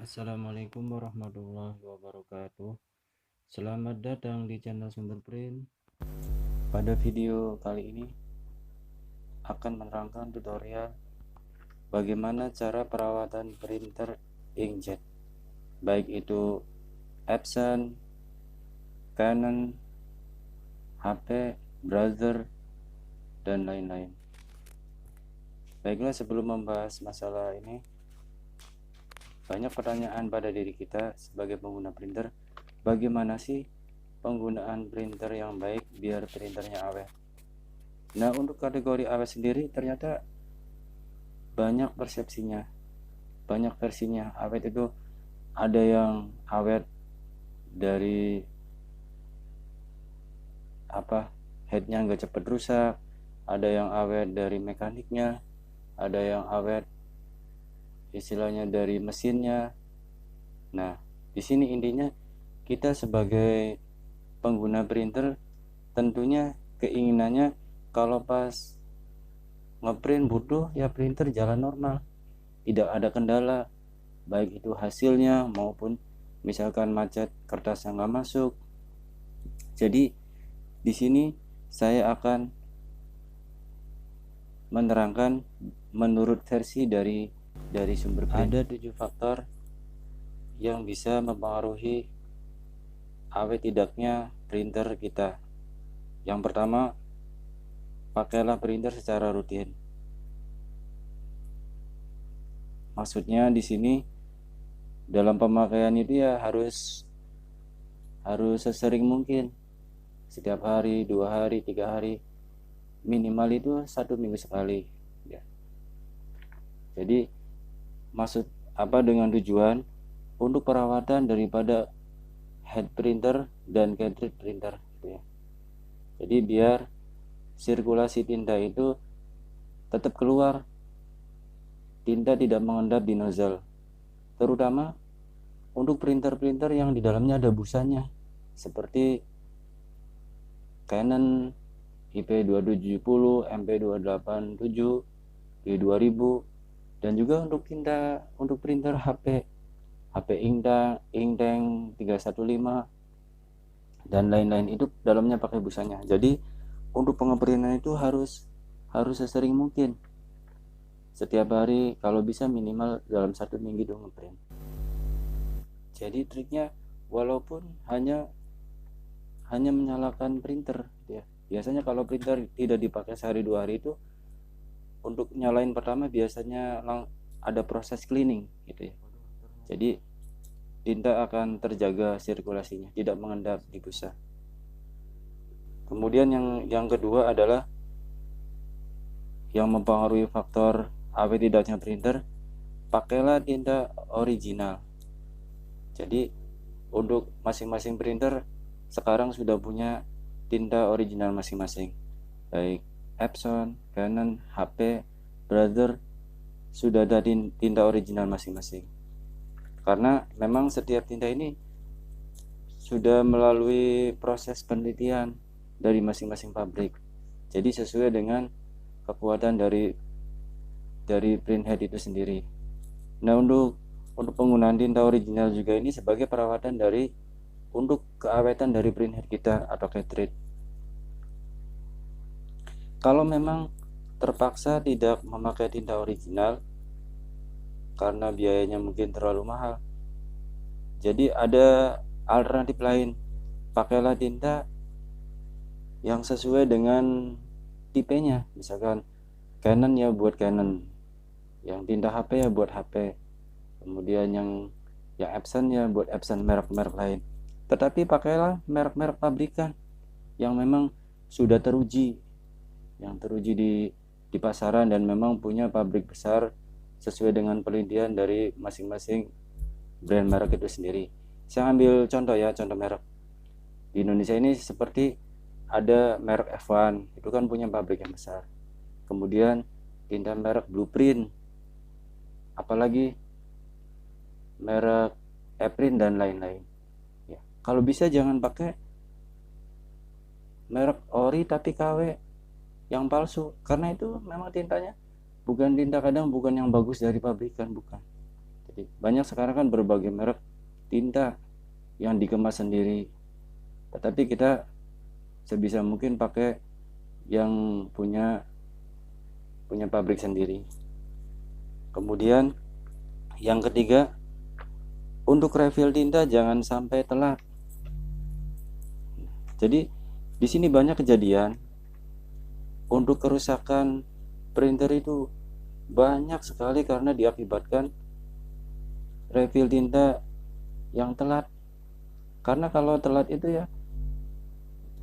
Assalamualaikum warahmatullahi wabarakatuh. Selamat datang di channel Sumber Print. Pada video kali ini akan menerangkan tutorial bagaimana cara perawatan printer inkjet, baik itu Epson, Canon, HP, browser, dan lain-lain. Baiklah, sebelum membahas masalah ini, banyak pertanyaan pada diri kita sebagai pengguna printer. Bagaimana sih penggunaan printer yang baik biar printernya awet? Nah, untuk kategori awet sendiri ternyata banyak persepsinya, banyak versinya. Awet itu ada yang awet dari headnya nggak cepet rusak, ada yang awet dari mekaniknya, ada yang awet istilahnya dari mesinnya. Nah, di sini intinya kita sebagai pengguna printer tentunya keinginannya kalau pas ngeprint butuh ya printer jalan normal, tidak ada kendala, baik itu hasilnya maupun misalkan macet kertasnya nggak masuk. Jadi di sini saya akan menerangkan menurut versi dari Sumber Print. Ada 7 faktor yang bisa mempengaruhi awet tidaknya printer kita. Yang pertama, pakailah printer secara rutin. Maksudnya di sini dalam pemakaian itu ya harus sesering mungkin, setiap hari, 2 hari, 3 hari, minimal itu 1 minggu sekali ya. Jadi maksud dengan tujuan untuk perawatan daripada head printer dan cartridge printer gitu ya. Jadi biar sirkulasi tinta itu tetap keluar, tinta tidak mengendap di nozzle, terutama untuk printer-printer yang di dalamnya ada busanya seperti Canon IP2770, MP287, P2000, dan juga untuk tinta untuk printer HP Inktank 315 dan lain-lain itu dalamnya pakai busanya. Jadi untuk pengeprintan itu harus sesering mungkin, setiap hari, kalau bisa minimal dalam 1 minggu itu ngeprint. Jadi triknya walaupun hanya menyalakan printer ya. Biasanya kalau printer tidak dipakai sehari 2 hari itu untuk nyalain pertama biasanya ada proses cleaning gitu ya. Jadi tinta akan terjaga sirkulasinya, tidak mengendap di busa. Kemudian yang kedua adalah yang mempengaruhi faktor awet tidaknya printer, pakailah tinta original. Jadi untuk masing-masing printer sekarang sudah punya tinta original masing-masing, baik Epson, Canon, HP, brother, sudah ada tinta original masing-masing. Karena memang setiap tinta ini sudah melalui proses penelitian dari masing-masing pabrik. Jadi sesuai dengan kekuatan dari print head itu sendiri. Nah, untuk penggunaan tinta original juga ini sebagai perawatan untuk keawetan dari print head kita atau cartridge. Kalau memang terpaksa tidak memakai tinta original karena biayanya mungkin terlalu mahal, jadi ada alternatif lain. Pakailah tinta yang sesuai dengan tipenya. Misalkan Canon ya buat Canon, yang tinta HP ya buat HP, kemudian yang Epson ya buat Epson, merek-merek lain. Tetapi pakailah merek-merek pabrikan yang memang sudah teruji, di pasaran dan memang punya pabrik besar sesuai dengan penelitian dari masing-masing brand merek itu sendiri. Saya ambil contoh ya, contoh merek di Indonesia ini seperti ada merek F1, itu kan punya pabrik yang besar. Kemudian tinta merek Blueprint, apalagi merek Eprint dan lain-lain ya. Kalau bisa jangan pakai merek ori tapi KW yang palsu, karena itu memang tintanya bukan tinta, kadang bukan yang bagus dari pabrikan, bukan. Jadi banyak sekarang kan berbagai merek tinta yang dikemas sendiri, tetapi kita sebisa mungkin pakai yang punya pabrik sendiri. Kemudian yang ketiga, untuk refill tinta jangan sampai telat. Jadi di sini banyak kejadian untuk kerusakan printer itu banyak sekali karena diakibatkan refill tinta yang telat. Karena kalau telat itu ya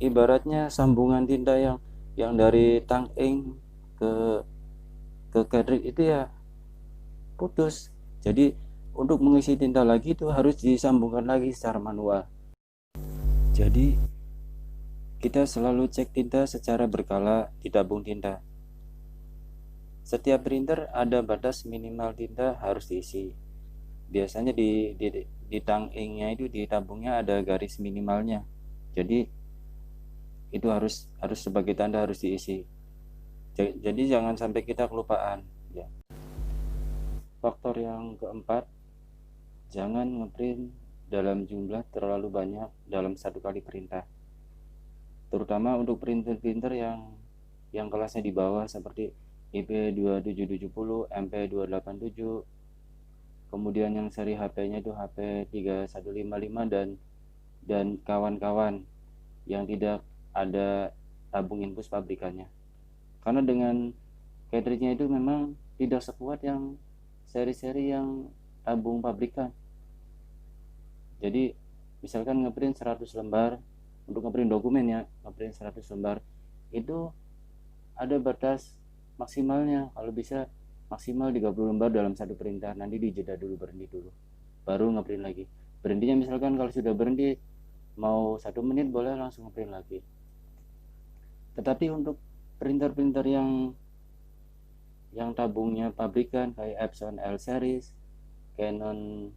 ibaratnya sambungan tinta yang dari tang ink ke cartridge itu ya putus. Jadi untuk mengisi tinta lagi itu harus disambungkan lagi secara manual. Jadi kita selalu cek tinta secara berkala di tabung tinta. Setiap printer ada batas minimal tinta harus diisi. Biasanya di tang inknya itu di tabungnya ada garis minimalnya. Jadi itu harus sebagai tanda harus diisi. Jadi jangan sampai kita kelupaan ya. Faktor yang keempat, jangan ngeprint dalam jumlah terlalu banyak dalam satu kali perintah. Terutama untuk printer-printer yang kelasnya di bawah seperti IP2770, MP287, kemudian yang seri HP-nya itu HP3155 dan kawan-kawan yang tidak ada tabung infus pabrikannya. Karena dengan cartridge-nya itu memang tidak sekuat yang seri-seri yang tabung pabrikan. Jadi misalkan ngeprint 100 lembar, untuk ngeprint dokumen ya, ngeprint 100 lembar itu ada batas maksimalnya. Kalau bisa maksimal 30 lembar dalam satu perintah, nanti dijeda dulu, berhenti dulu, baru ngeprint lagi. Berhentinya misalkan kalau sudah berhenti mau 1 menit boleh langsung ngeprint lagi. Tetapi untuk printer-printer yang tabungnya pabrikan kayak Epson L series, Canon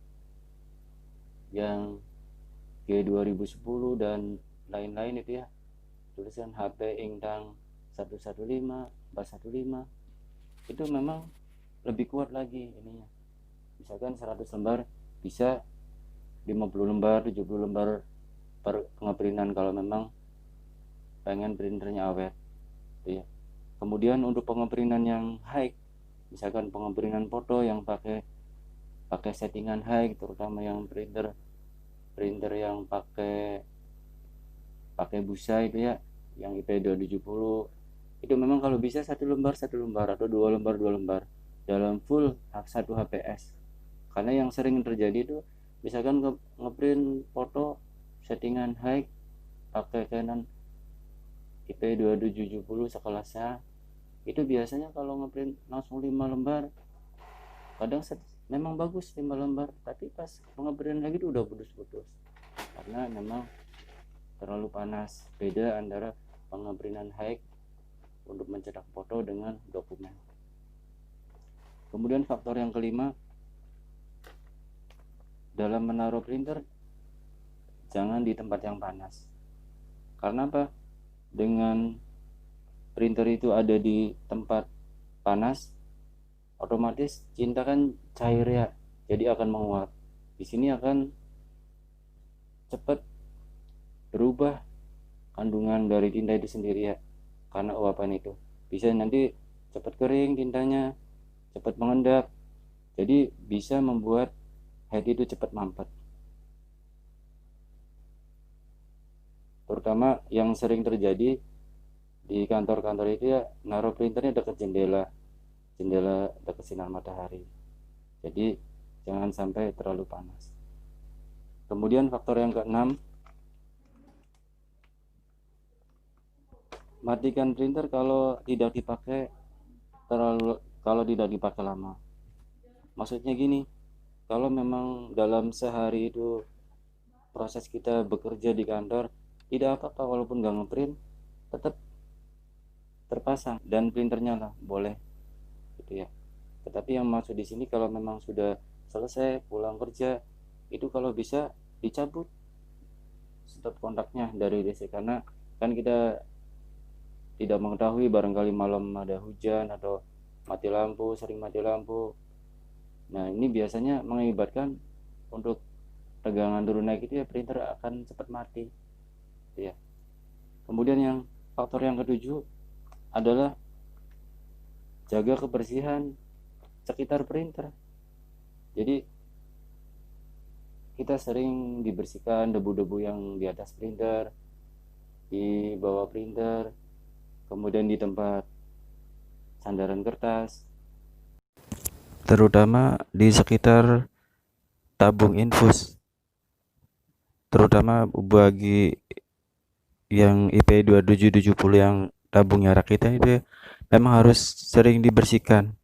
yang G2010 dan lain-lain itu ya, tulisan HP Ingtang 115, 415, itu memang lebih kuat lagi ininya. Misalkan 100 lembar bisa 50 lembar, 70 lembar per ngeprintan kalau memang pengen printernya awet gitu ya. Kemudian untuk pengeprintan yang high, misalkan pengeprintan foto yang pakai settingan high, terutama yang printer yang pakai busa itu ya, yang IP270, itu memang kalau bisa 1 lembar atau 2 lembar dalam full 1 HPS. Karena yang sering terjadi itu misalkan ngeprint foto settingan high pakai Canon IP2770 sekelasnya, itu biasanya kalau ngeprint langsung 5 lembar, kadang memang bagus 5 lembar, tapi pas ngeprint lagi itu udah putus-putus karena memang terlalu panas. Beda antara pengeprintan high untuk mencetak foto dengan dokumen. Kemudian faktor yang kelima, dalam menaruh printer jangan di tempat yang panas. Karena apa? Dengan printer itu ada di tempat panas, otomatis tinta kan cair ya, jadi akan menguap. Di sini akan cepat berubah kandungan dari tinta itu sendiri ya, karena uapan itu bisa nanti cepat kering tintanya, cepat mengendap, jadi bisa membuat head itu cepat mampet. Terutama yang sering terjadi di kantor-kantor itu ya, naruh printernya dekat jendela dekat sinar matahari, jadi jangan sampai terlalu panas. Kemudian faktor yang keenam, matikan printer kalau tidak dipakai lama. Maksudnya gini, kalau memang dalam sehari itu proses kita bekerja di kantor, tidak apa-apa walaupun nggak ngeprint, tetap terpasang dan printernya lah boleh gitu ya. Tetapi yang maksud di sini kalau memang sudah selesai pulang kerja, itu kalau bisa dicabut stop kontaknya dari DC, karena kan kita tidak mengetahui barangkali malam ada hujan atau sering mati lampu, Nah, ini biasanya mengakibatkan untuk tegangan turun naik itu ya printer akan cepat mati ya. Kemudian faktor yang ketujuh adalah jaga kebersihan sekitar printer. Jadi kita sering dibersihkan debu-debu yang di atas printer, di bawah printer, kemudian di tempat sandaran kertas, terutama di sekitar tabung infus, terutama bagi yang IP 2770 yang tabungnya rakitan itu memang harus sering dibersihkan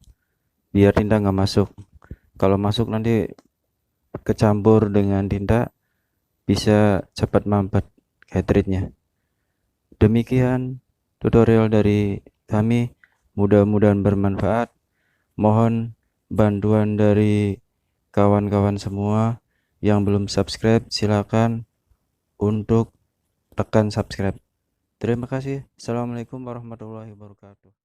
biar tinta nggak masuk. Kalau masuk nanti kecampur dengan tinta bisa cepat mampet cartridge-nya. Demikian tutorial dari kami, mudah-mudahan bermanfaat. Mohon bantuan dari kawan-kawan semua yang belum subscribe, silakan untuk tekan subscribe. Terima kasih. Assalamualaikum warahmatullahi wabarakatuh.